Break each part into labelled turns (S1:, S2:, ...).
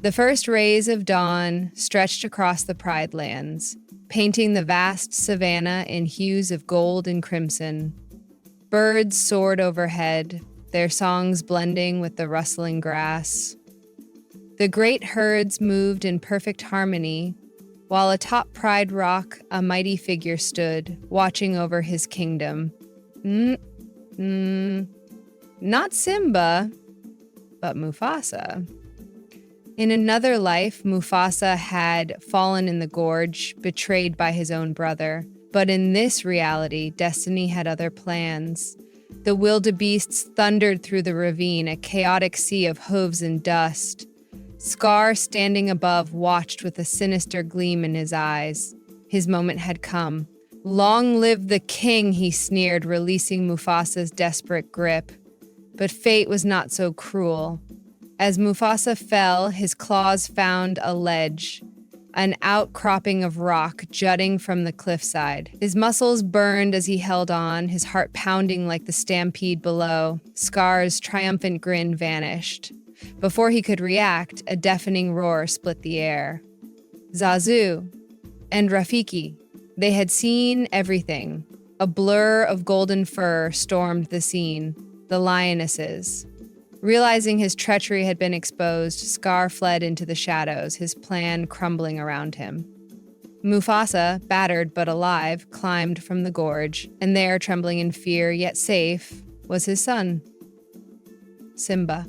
S1: The first rays of dawn stretched across the Pride Lands, painting the vast savanna in hues of gold and crimson. Birds soared overhead, their songs blending with the rustling grass. The great herds moved in perfect harmony, while atop Pride Rock, a mighty figure stood, watching over his kingdom. Not Simba, but Mufasa. In another life, Mufasa had fallen in the gorge, betrayed by his own brother. But in this reality, destiny had other plans. The wildebeests thundered through the ravine, a chaotic sea of hooves and dust. Scar, standing above, watched with a sinister gleam in his eyes. His moment had come. Long live the king, he sneered, releasing Mufasa's desperate grip. But fate was not so cruel. As Mufasa fell, his claws found a ledge, an outcropping of rock jutting from the cliffside. His muscles burned as he held on, his heart pounding like the stampede below. Scar's triumphant grin vanished. Before he could react, a deafening roar split the air. Zazu and Rafiki, they had seen everything. A blur of golden fur stormed the scene, the lionesses. Realizing his treachery had been exposed, Scar fled into the shadows, his plan crumbling around him. Mufasa, battered but alive, climbed from the gorge, and there, trembling in fear yet safe, was his son, Simba.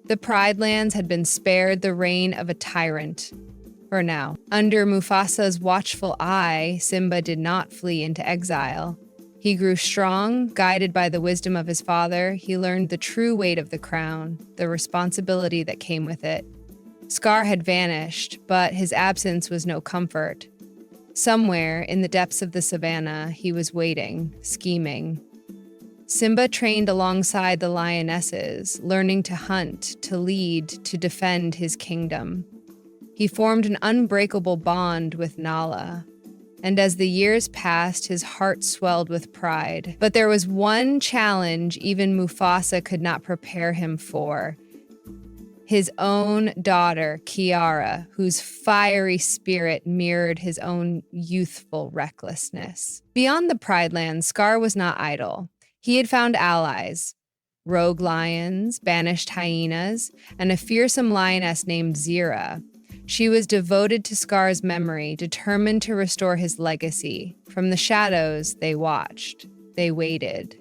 S1: The Pride Lands had been spared the reign of a tyrant. For now. Under Mufasa's watchful eye, Simba did not flee into exile. He grew strong, guided by the wisdom of his father. He learned the true weight of the crown, the responsibility that came with it. Scar had vanished, but his absence was no comfort. Somewhere in the depths of the savannah, he was waiting, scheming. Simba trained alongside the lionesses, learning to hunt, to lead, to defend his kingdom. He formed an unbreakable bond with Nala. And as the years passed, his heart swelled with pride. But there was one challenge even Mufasa could not prepare him for. His own daughter, Kiara, whose fiery spirit mirrored his own youthful recklessness. Beyond the Pride Lands, Scar was not idle. He had found allies, rogue lions, banished hyenas, and a fearsome lioness named Zira. She was devoted to Scar's memory, determined to restore his legacy. From the shadows, they watched. They waited.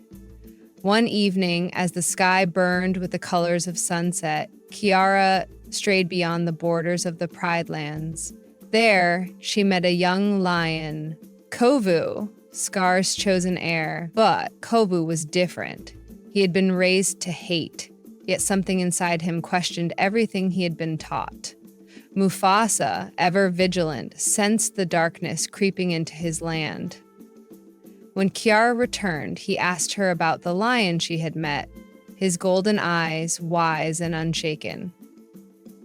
S1: One evening, as the sky burned with the colors of sunset, Kiara strayed beyond the borders of the Pride Lands. There, she met a young lion, Kovu, Scar's chosen heir. But Kovu was different. He had been raised to hate, yet something inside him questioned everything he had been taught. Mufasa, ever vigilant, sensed the darkness creeping into his land. When Kiara returned, he asked her about the lion she had met, his golden eyes wise and unshaken.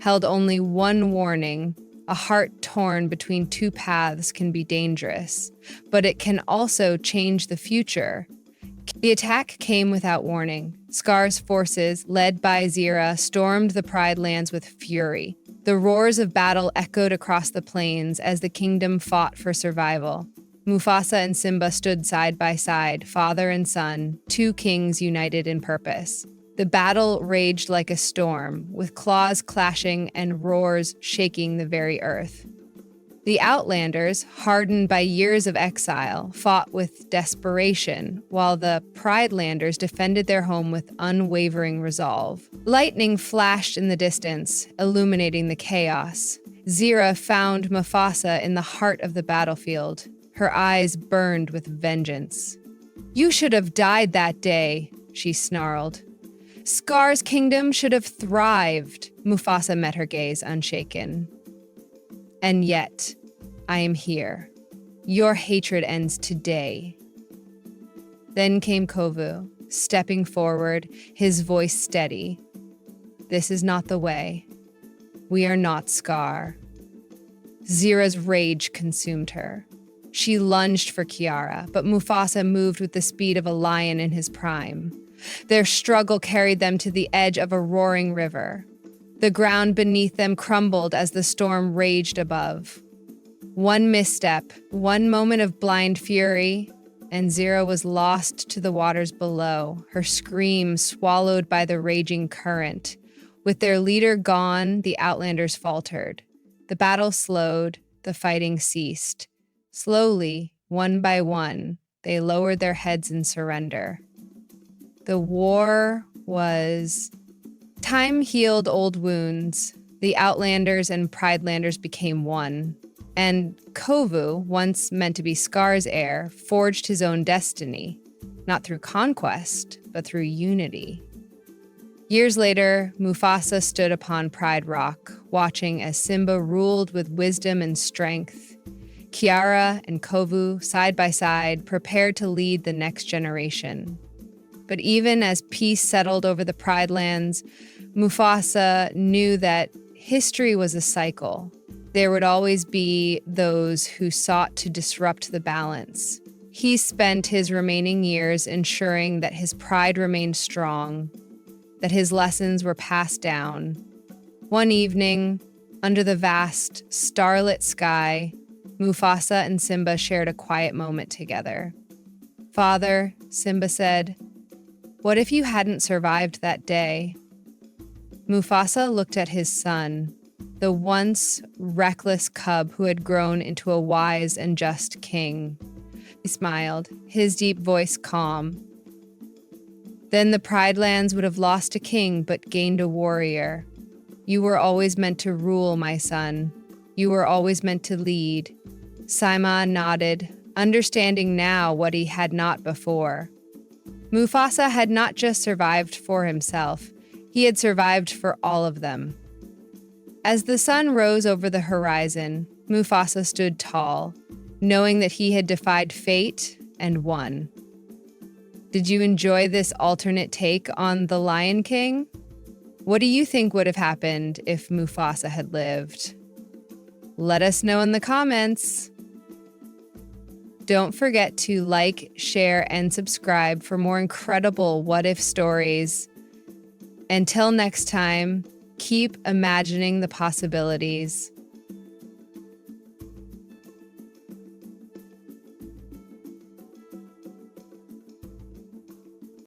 S1: Held only one warning: a heart torn between two paths can be dangerous, but it can also change the future. The attack came without warning. Scar's forces, led by Zira, stormed the Pride Lands with fury. The roars of battle echoed across the plains as the kingdom fought for survival. Mufasa and Simba stood side by side, father and son, two kings united in purpose. The battle raged like a storm, with claws clashing and roars shaking the very earth. The Outlanders, hardened by years of exile, fought with desperation, while the Pridelanders defended their home with unwavering resolve. Lightning flashed in the distance, illuminating the chaos. Zira found Mufasa in the heart of the battlefield. Her eyes burned with vengeance. "You should have died that day," she snarled. "Scar's kingdom should have thrived." Mufasa met her gaze unshaken. "And yet, I am here. Your hatred ends today." Then came Kovu, stepping forward, his voice steady. "This is not the way. We are not Scar." Zira's rage consumed her. She lunged for Kiara, but Mufasa moved with the speed of a lion in his prime. Their struggle carried them to the edge of a roaring river. The ground beneath them crumbled as the storm raged above. One misstep, one moment of blind fury, and Zira was lost to the waters below, her scream swallowed by the raging current. With their leader gone, the Outlanders faltered. The battle slowed, the fighting ceased. Slowly, one by one, they lowered their heads in surrender. The war was... Time healed old wounds. The Outlanders and Pridelanders became one. And Kovu, once meant to be Scar's heir, forged his own destiny, not through conquest, but through unity. Years later, Mufasa stood upon Pride Rock, watching as Simba ruled with wisdom and strength. Kiara and Kovu, side by side, prepared to lead the next generation. But even as peace settled over the Pride lands, Mufasa knew that history was a cycle. There would always be those who sought to disrupt the balance. He spent his remaining years ensuring that his pride remained strong, that his lessons were passed down. One evening, under the vast, starlit sky, Mufasa and Simba shared a quiet moment together. "Father," Simba said, "what if you hadn't survived that day?" Mufasa looked at his son, the once reckless cub who had grown into a wise and just king. He smiled, his deep voice calm. "Then the Pride lands would have lost a king but gained a warrior. You were always meant to rule, my son. You were always meant to lead." Simba nodded, understanding now what he had not before. Mufasa had not just survived for himself, he had survived for all of them. As the sun rose over the horizon, Mufasa stood tall, knowing that he had defied fate and won. Did you enjoy this alternate take on The Lion King? What do you think would have happened if Mufasa had lived? Let us know in the comments. Don't forget to like, share, and subscribe for more incredible what-if stories. Until next time, keep imagining the possibilities.